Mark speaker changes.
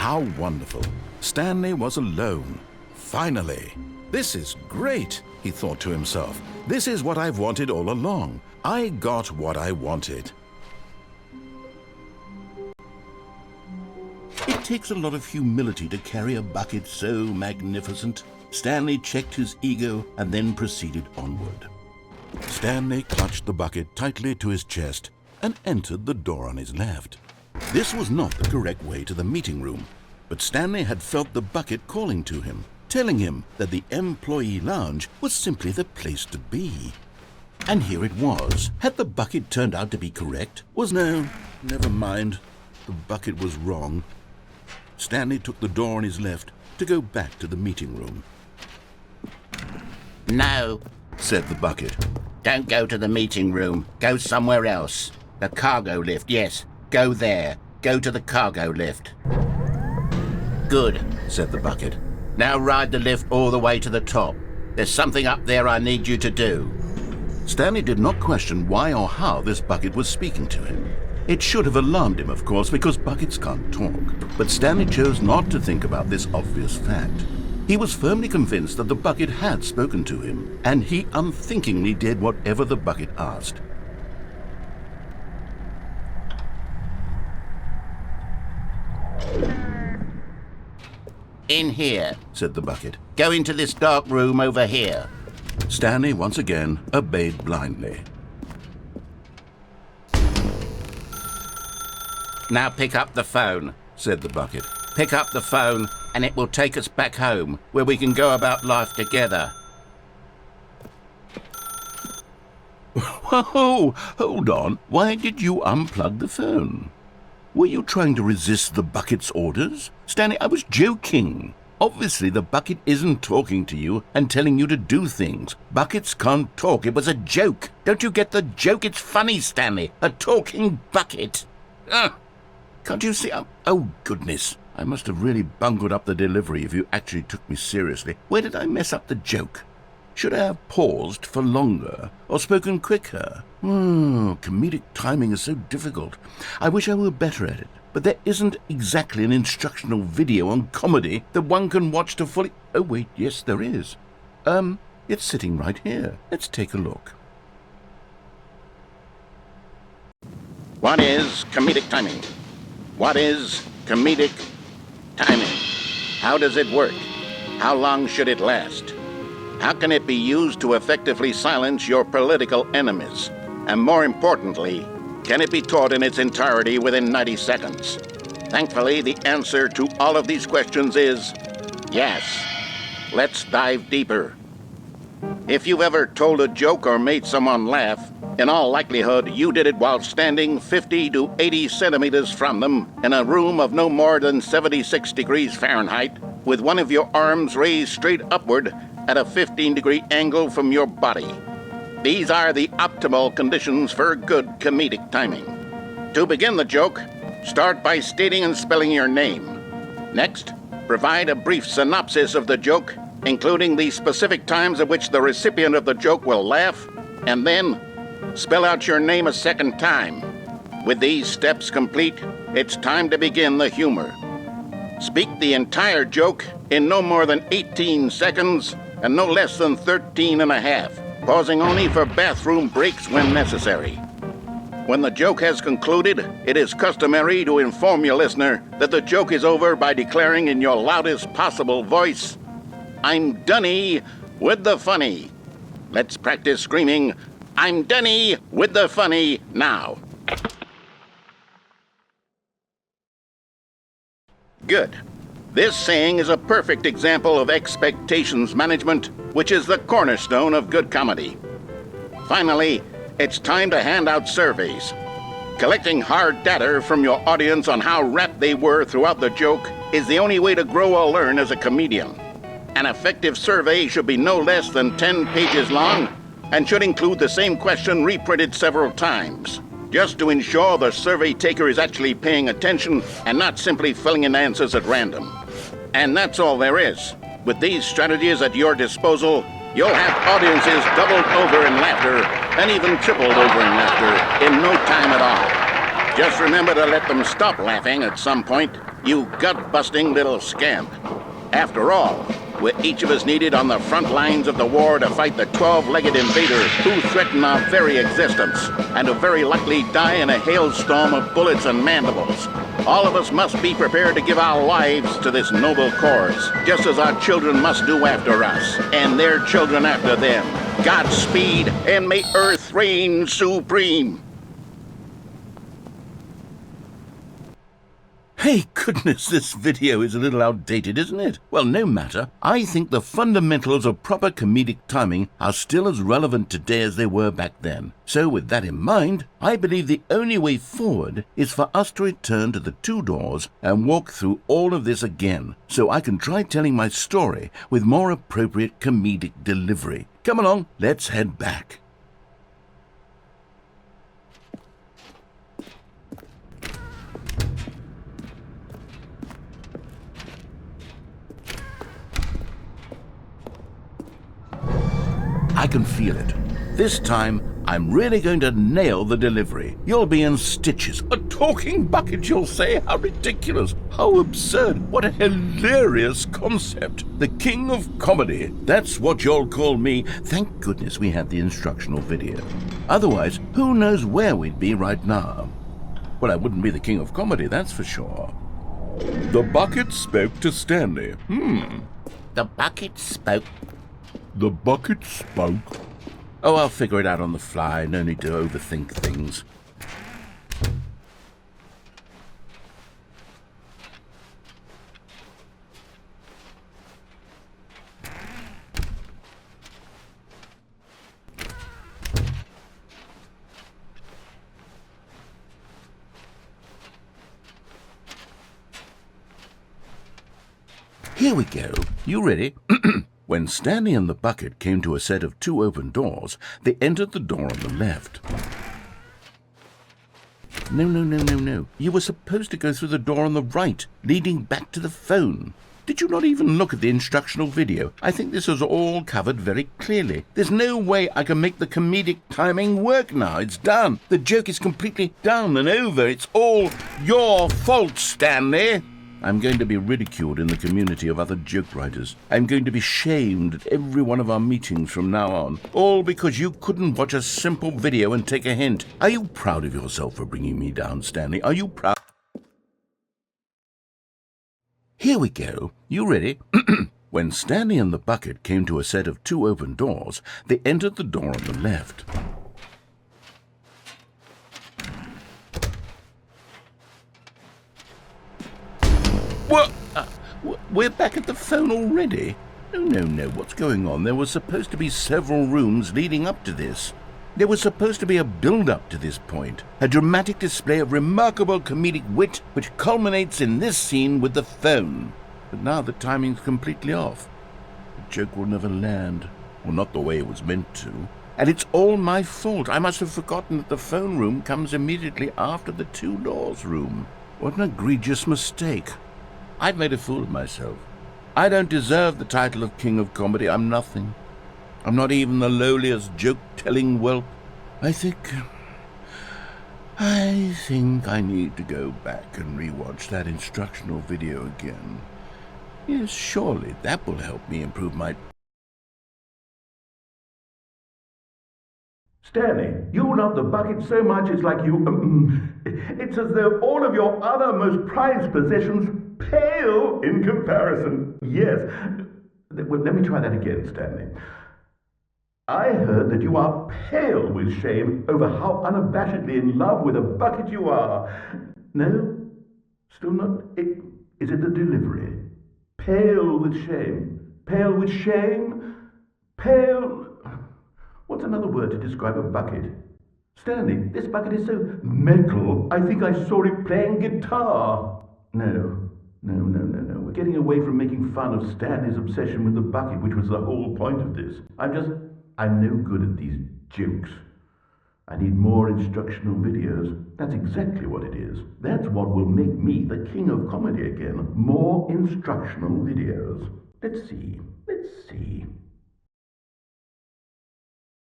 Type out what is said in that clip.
Speaker 1: How wonderful. Stanley was alone. Finally. This is great, he thought to himself. This is what I've wanted all along. I got what I wanted.
Speaker 2: It takes a lot of humility to carry a bucket so magnificent. Stanley checked his ego and then proceeded onward.
Speaker 1: Stanley clutched the bucket tightly to his chest and entered the door on his left.
Speaker 2: This was not the correct way to the meeting room, but Stanley had felt the bucket calling to him, telling him that the employee lounge was simply the place to be. And here it was. Had the bucket turned out to be correct? No, never mind. The bucket was wrong. Stanley took the door on his left to go back to the meeting room.
Speaker 3: No,
Speaker 2: said the bucket.
Speaker 3: Don't go to the meeting room. Go somewhere else. The cargo lift, yes. Go there. Go to the cargo lift. Good, said the bucket. Now ride the lift all the way to the top. There's something up there I need you to do.
Speaker 2: Stanley did not question why or how this bucket was speaking to him. It should have alarmed him, of course, because buckets can't talk. But Stanley chose not to think about this obvious fact. He was firmly convinced that the bucket had spoken to him, and he unthinkingly did whatever the bucket asked.
Speaker 3: In here,
Speaker 2: said the bucket.
Speaker 3: Go into this dark room over here.
Speaker 2: Stanley once again obeyed blindly.
Speaker 3: Now pick up the phone,
Speaker 2: said the bucket.
Speaker 3: Pick up the phone and it will take us back home, where we can go about life together.
Speaker 2: Whoa, hold on. Why did you unplug the phone? Were you trying to resist the bucket's orders? Stanley, I was joking. Obviously, the bucket isn't talking to you and telling you to do things. Buckets can't talk. It was a joke. Don't you get the joke? It's funny, Stanley. A talking bucket. Can't you see? Oh, goodness. I must have really bungled up the delivery if you actually took me seriously. Where did I mess up the joke? Should I have paused for longer or spoken quicker? Comedic timing is so difficult. I wish I were better at it. But there isn't exactly an instructional video on comedy that one can watch to fully... Oh, wait, yes, there is. It's sitting right here. Let's take a look.
Speaker 3: What is comedic timing? What is comedic timing? How does it work? How long should it last? How can it be used to effectively silence your political enemies? And more importantly, can it be taught in its entirety within 90 seconds? Thankfully, the answer to all of these questions is yes. Let's dive deeper. If you've ever told a joke or made someone laugh, in all likelihood, you did it while standing 50 to 80 centimeters from them in a room of no more than 76 degrees Fahrenheit, with one of your arms raised straight upward at a 15-degree angle from your body. These are the optimal conditions for good comedic timing. To begin the joke, start by stating and spelling your name. Next, provide a brief synopsis of the joke, including the specific times at which the recipient of the joke will laugh, and then spell out your name a second time. With these steps complete, it's time to begin the humor. Speak the entire joke in no more than 18 seconds and no less than 13 and a half, pausing only for bathroom breaks when necessary. When the joke has concluded, it is customary to inform your listener that the joke is over by declaring in your loudest possible voice, "I'm Dunny with the funny." Let's practice screaming, "I'm Dunny with the funny" now. Good. This saying is a perfect example of expectations management, which is the cornerstone of good comedy. Finally, it's time to hand out surveys. Collecting hard data from your audience on how rapt they were throughout the joke is the only way to grow or learn as a comedian. An effective survey should be no less than 10 pages long and should include the same question reprinted several times, just to ensure the survey taker is actually paying attention and not simply filling in answers at random. And that's all there is. With these strategies at your disposal, you'll have audiences doubled over in laughter and even tripled over in laughter in no time at all. Just remember to let them stop laughing at some point, you gut-busting little scamp. After all, we're each of us needed on the front lines of the war to fight the 12-legged invaders who threaten our very existence, and who very likely die in a hailstorm of bullets and mandibles. All of us must be prepared to give our lives to this noble cause, just as our children must do after us, and their children after them. Godspeed, and may Earth reign supreme.
Speaker 2: Hey, goodness, this video is a little outdated, isn't it? Well, no matter. I think the fundamentals of proper comedic timing are still as relevant today as they were back then. So with that in mind, I believe the only way forward is for us to return to the two doors and walk through all of this again, so I can try telling my story with more appropriate comedic delivery. Come along, let's head back. I can feel it. This time, I'm really going to nail the delivery. You'll be in stitches. A talking bucket, you'll say? How ridiculous. How absurd. What a hilarious concept. The king of comedy. That's what you'll call me. Thank goodness we had the instructional video. Otherwise, who knows where we'd be right now. Well, I wouldn't be the king of comedy, that's for sure. The bucket spoke to Stanley.
Speaker 3: The bucket spoke.
Speaker 2: The bucket spoke. Oh, I'll figure it out on the fly. No need to overthink things. Here we go. You ready? When Stanley and the bucket came to a set of two open doors, they entered the door on the left. No. You were supposed to go through the door on the right, leading back to the phone. Did you not even look at the instructional video? I think this is all covered very clearly. There's no way I can make the comedic timing work now. It's done. The joke is completely done and over. It's all your fault, Stanley. I'm going to be ridiculed in the community of other joke writers. I'm going to be shamed at every one of our meetings from now on, all because you couldn't watch a simple video and take a hint. Are you proud of yourself for bringing me down, Stanley? Are you proud? Here we go. You ready? When Stanley and the bucket came to a set of two open doors, they entered the door on the left. What? We're back at the phone already? No. What's going on? There was supposed to be several rooms leading up to this. There was supposed to be a build-up to this point, a dramatic display of remarkable comedic wit which culminates in this scene with the phone. But now the timing's completely off. The joke will never land, or not the way it was meant to. And it's all my fault. I must have forgotten that the phone room comes immediately after the two doors room. What an egregious mistake. I've made a fool of myself. I don't deserve the title of King of Comedy. I'm nothing. I'm not even the lowliest joke-telling whelp. I think I need to go back and rewatch that instructional video again. Yes, surely that will help me improve my...
Speaker 4: Stanley, you love the bucket so much it's like it's as though all of your other most prized possessions pale in comparison. Yes. Well, let me try that again, Stanley. I heard that you are pale with shame over how unabashedly in love with a bucket you are. No? Still not? Is it the delivery? Pale with shame. Pale with shame? Pale... What's another word to describe a bucket? Stanley, this bucket is so metal. I think I saw it playing guitar. No. We're getting away from making fun of Stanley's obsession with the bucket, which was the whole point of this. I'm no good at these jokes. I need more instructional videos. That's exactly what it is. That's what will make me the king of comedy again. More instructional videos. Let's see.